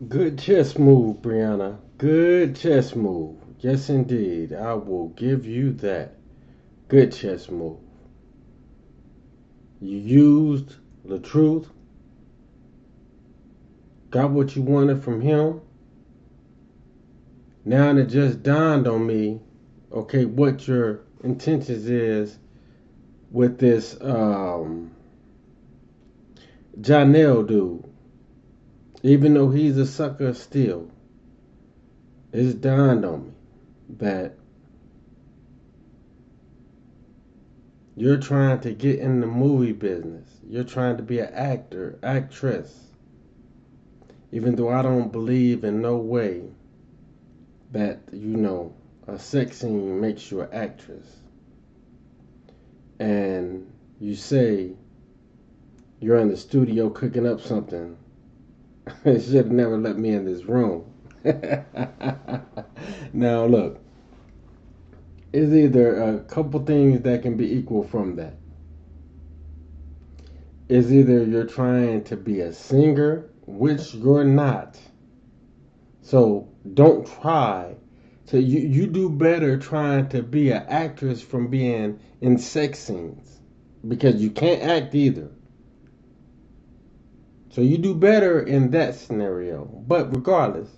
Good chess move, Briana. Good chess move. Yes, indeed. I will give you that. Good chess move. You used the truth, got what you wanted from him. Now it just dawned on me, okay, what your intentions is with this Janelle dude. Even though he's a sucker still, it's dawned on me that you're trying to get in the movie business. You're trying to be an actor, actress. Even though I don't believe in no way that, a sex scene makes you an actress. And you say you're in the studio cooking up something. It should have never let me in this room. Now, look, it's either a couple things that can be equal from that. It's either you're trying to be a singer, which you're not. So don't try. So you do better trying to be an actress from being in sex scenes because you can't act either. So you do better in that scenario. But regardless,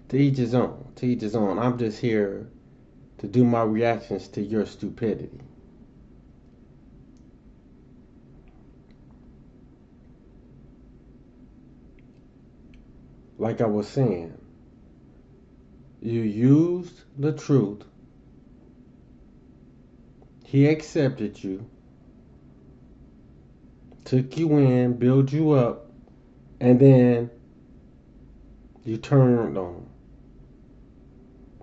to each his own. To each his own. I'm just here to do my reactions to your stupidity. Like I was saying, you used the truth. He accepted you, took you in, built you up, and then you turned on him.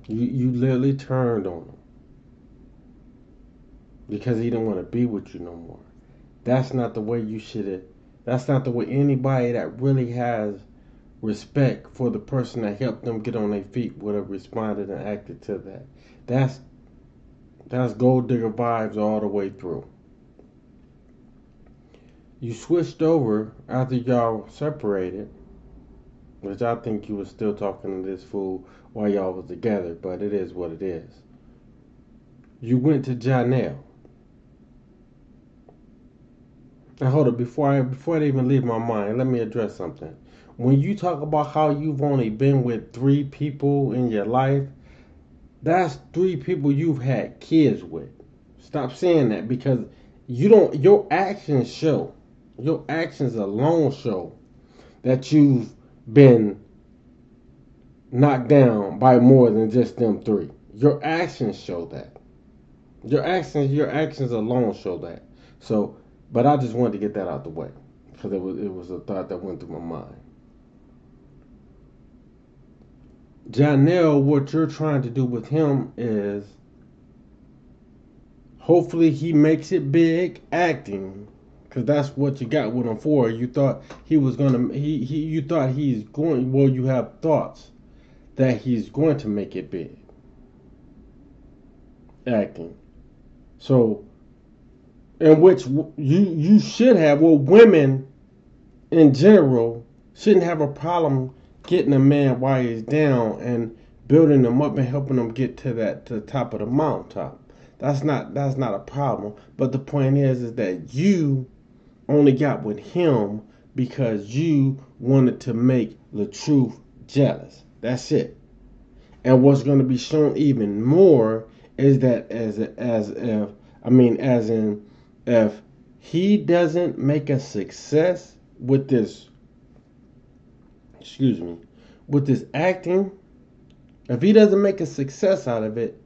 You literally turned on him because he didn't want to be with you no more. That's not the way you should have. That's not the way anybody that really has respect for the person that helped them get on their feet would have responded and acted to that. That's that's gold digger vibes all the way through. You switched over after y'all separated, which I think you was still talking to this fool while y'all was together, but it is what it is. You went to Janelle. Now hold up, before I even leave my mind, let me address something. When you talk about how you've only been with three people in your life, that's three people you've had kids with. Stop saying that because you don't. Your actions show. Your actions alone show that you've been knocked down by more than just them three. Your actions show that. Your actions alone show that. So, but I just wanted to get that out the way because it was a thought that went through my mind. Janelle, what you're trying to do with him is hopefully he makes it big acting because that's what you got with him for. You thought he was gonna he you thought he's going. Well, you have thoughts that he's going to make it big acting. So, in which you should have. Well, women in general shouldn't have a problem getting a man while he's down and building them up and helping them get to the top of the mountaintop. That's not a problem. But the point is that you only got with him because you wanted to make the truth jealous. That's it. And what's going to be shown even more is that as if as in if he doesn't make a success with this, excuse me, with this acting, if he doesn't make a success out of it,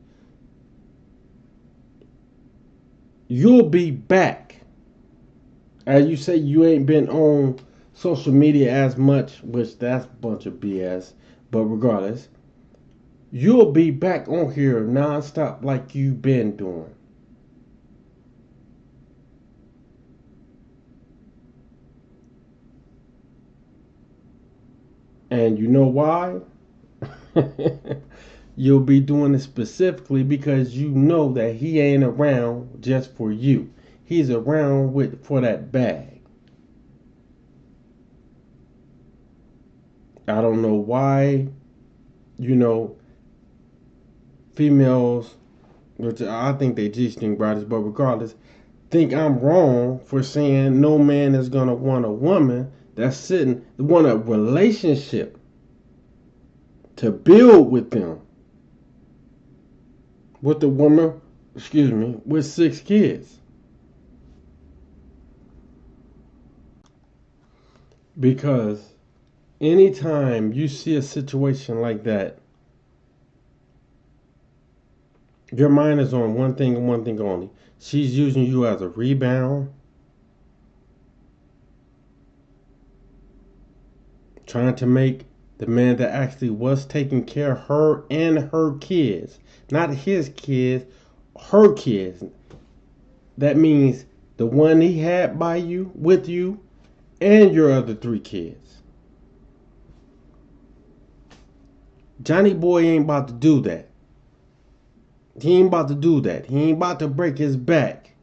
you'll be back. As you say, you ain't been on social media as much, which that's a bunch of BS. But regardless, you'll be back on here nonstop like you've been doing. And you know why? You'll be doing it specifically because you know that he ain't around just for you. He's around with for that bag. I don't know why, you know, females, which I think they G-string brothers, but regardless, think I'm wrong for saying no man is gonna want a woman that's sitting, want a relationship to build with them, with the woman, excuse me, with 6 kids. Because anytime you see a situation like that, your mind is on one thing and one thing only. She's using you as a rebound, trying to make the man that actually was taking care of her and her kids, not his kids, her kids. That means the one he had by you, with you, and your other 3 kids. Johnny Boy ain't about to do that. He ain't about to do that. He ain't about to break his back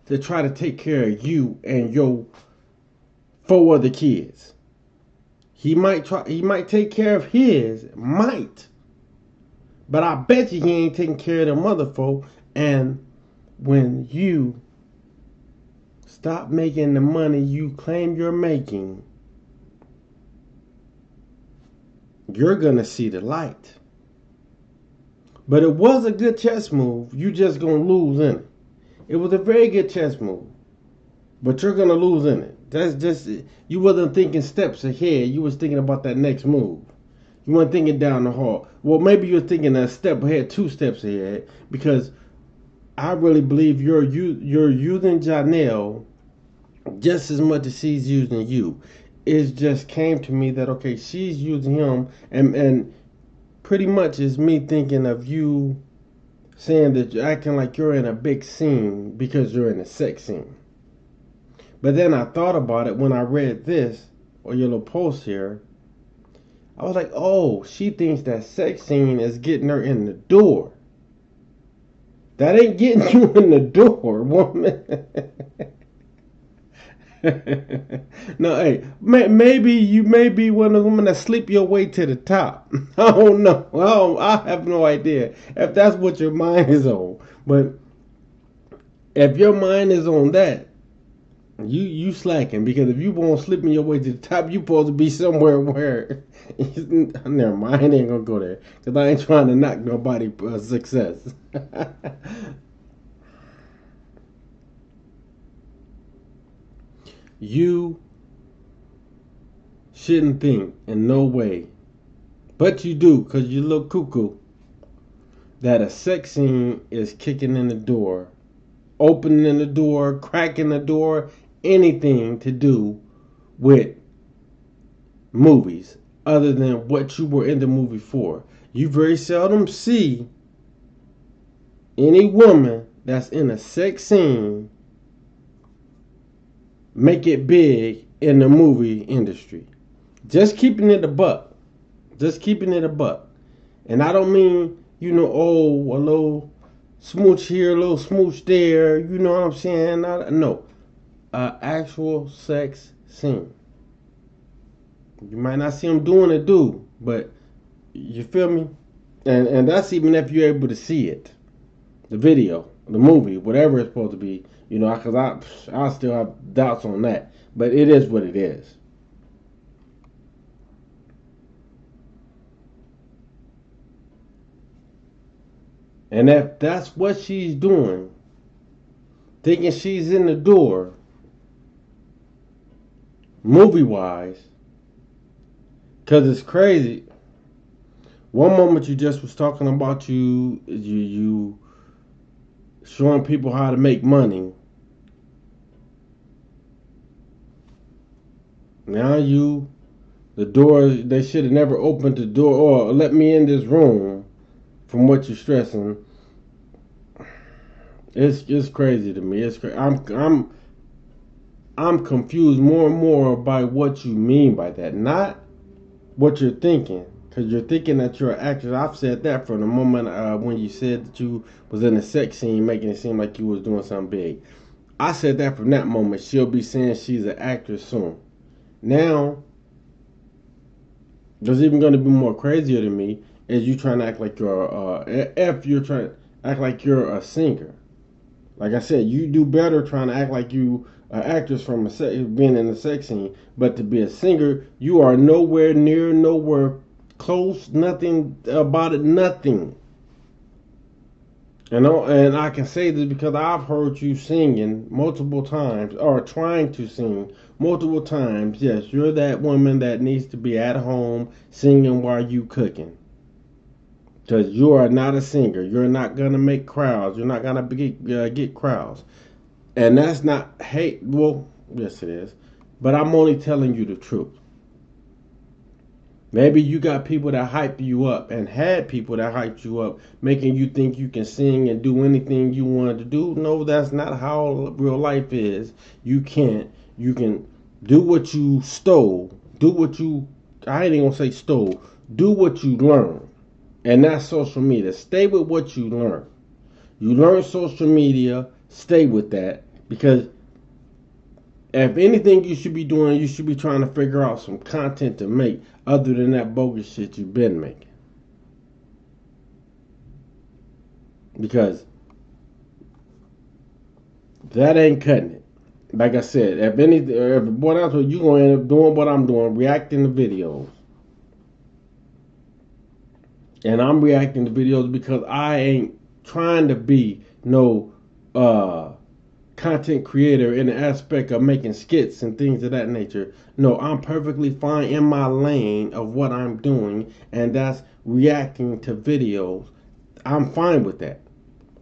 to try to take care of you and your 4 other kids. He might try. He might take care of his. Might. But I bet you he ain't taking care of them other 4. And when you stop making the money you claim you're making, you're gonna see the light. But it was a good chess move. You just gonna lose in it. It was a very good chess move. But you're gonna lose in it. That's just, you wasn't thinking steps ahead. You was thinking about that next move. You weren't thinking down the hall. Well, maybe you're thinking a step ahead, 2 steps ahead, because I really believe you're using Janelle just as much as she's using you. It just came to me that okay, she's using him, and pretty much is me thinking of you saying that you're acting like you're in a big scene because you're in a sex scene. But then I thought about it when I read this or your little post here. I was like, oh, she thinks that sex scene is getting her in the door. That ain't getting you in the door, woman. No, hey, maybe you may be one of the women that sleep your way to the top. I don't know. I have no idea if that's what your mind is on. But if your mind is on that, you slacking, because if you won't slipping your way to the top, you supposed to be somewhere where never mind, I ain't gonna go there because I ain't trying to knock nobody success. You shouldn't think in no way, but you do because you look cuckoo, that a sex scene is kicking in the door, opening the door, cracking the door, anything to do with movies other than what you were in the movie for. You very seldom see any woman that's in a sex scene make it big in the movie industry. Just keeping it a buck. Just keeping it a buck. And I don't mean, oh, a little smooch here, a little smooch there. You know what I'm saying? No. Actual sex scene. You might not see them doing it, but you feel me? And that's even if you're able to see it. The video, the movie, whatever it's supposed to be. Because I still have doubts on that. But it is what it is. And if that's what she's doing, thinking she's in the door, movie-wise, because it's crazy. One moment you just was talking about you showing people how to make money. Now the door, they should have never opened the door or let me in this room. From what you're stressing, it's crazy to me. It's crazy. I'm confused more and more by what you mean by that, not what you're thinking. Because you're thinking that you're an actress. I've said that from the moment when you said that you was in a sex scene, making it seem like you was doing something big. I said that from that moment. She'll be saying she's an actress soon. Now, What's even going to be more crazier to me is you trying to act like you're if you're trying to act like you're a singer. Like I said, you do better trying to act like you an actress from being in the sex scene, but to be a singer, you are nowhere near, nowhere close, nothing about it, nothing. And I can say this because I've heard you singing multiple times or trying to sing multiple times. Yes, you're that woman that needs to be at home singing while you cooking. Because you are not a singer. You're not going to make crowds. You're not going to get crowds. And that's not hate. Well, yes, it is. But I'm only telling you the truth. Maybe you got people that hype you up and had people that hyped you up, making you think you can sing and do anything you wanted to do. No, that's not how real life is. You can't. You can do what you stole. Do what you, I ain't even gonna say stole. Do what you learn. And that's social media. Stay with what you learn. You learn social media, stay with that. Because if anything you should be doing, you should be trying to figure out some content to make other than that bogus shit you've been making. Because that ain't cutting it. Like I said, if what else you gonna end up doing what I'm doing, reacting to videos. And I'm reacting to videos because I ain't trying to be no content creator in the aspect of making skits and things of that nature. No, I'm perfectly fine in my lane of what I'm doing, and that's reacting to videos. I'm fine with that.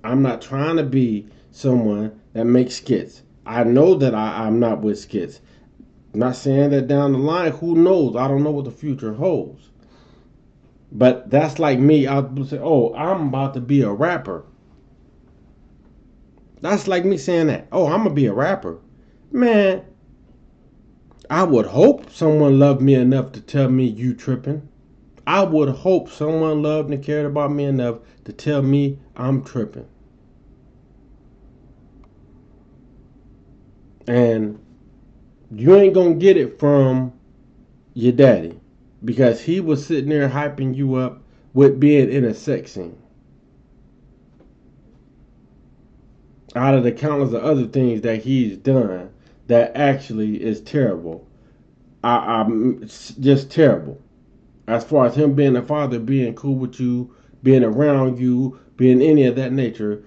I'm not trying to be someone that makes skits. I know that I'm not with skits. I'm not saying that down the line, who knows? I don't know what the future holds. But that's like me. I'll say, oh, I'm about to be a rapper. That's like me saying that. Oh, I'm going to be a rapper. Man, I would hope someone loved me enough to tell me you tripping. I would hope someone loved and cared about me enough to tell me I'm tripping. And you ain't gonna get it from your daddy because he was sitting there hyping you up with being in a sex scene. Out of the countless of other things that he's done that actually is terrible. I'm just terrible. As far as him being a father, being cool with you, being around you, being any of that nature,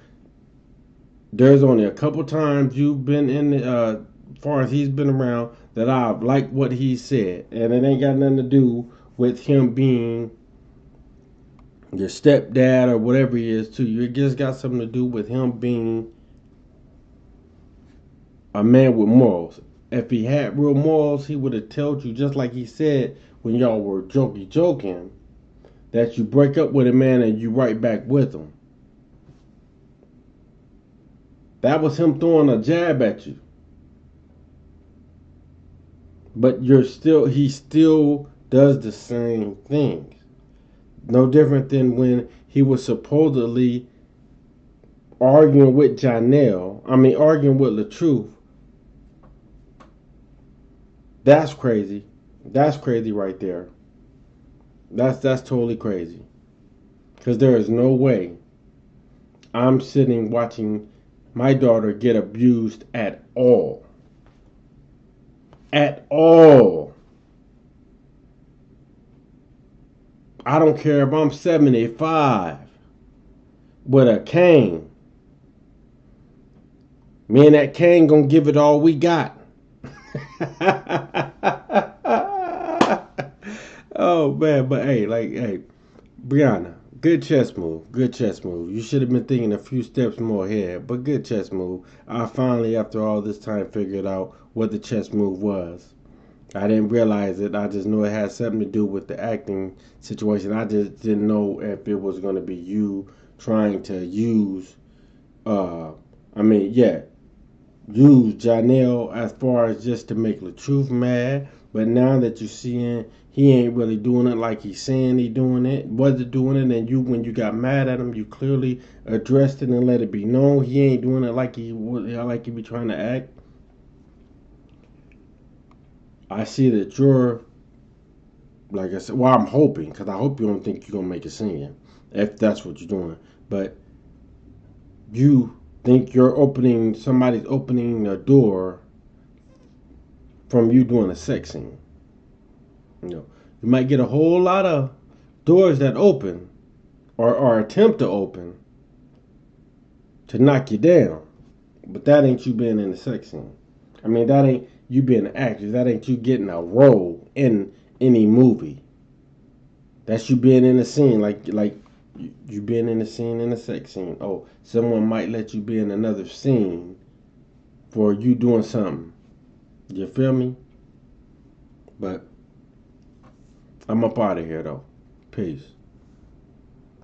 there's only a couple times you've been in, as far as he's been around, that I like what he said, and it ain't got nothing to do with him being your stepdad or whatever he is to you. It just got something to do with him being a man with morals. If he had real morals, he would have told you, just like he said when y'all were joking, that you break up with a man and you right back with him. That was him throwing a jab at you. But he still does the same things. No different than when he was supposedly arguing with arguing with LaTruth. That's crazy. That's crazy right there. That's totally crazy. Because there is no way I'm sitting watching my daughter get abused at all. At all. I don't care if I'm 75 with a cane. Me and that cane gonna give it all we got. Oh man, but hey, Briana, good chess move, good chess move. You should have been thinking a few steps more ahead, but good chess move. I finally, after all this time, figured out what the chess move was. I didn't realize it. I just knew it had something to do with the acting situation. I just didn't know if it was going to be you trying to use, uh, I mean, yeah, use Janelle as far as just to make LaTruth mad. But now that you're seeing he ain't really doing it like he's saying he doing it, wasn't doing it, and you when you got mad at him, you clearly addressed it and let it be known he ain't doing it like he be trying to act. I see that you're like I said, well, I'm hoping, because I hope you don't think you're gonna make a scene if that's what you're doing. But you think somebody's opening a door from you doing a sex scene. You know, you might get a whole lot of doors that open or attempt to open to knock you down, but that ain't you being in the sex scene. I mean, that ain't you being an actress. That ain't you getting a role in any movie. That's you being in the scene, like you being in the scene in a sex scene. Oh, someone might let you be in another scene for you doing something. You feel me? But I'm up out of here though. Peace.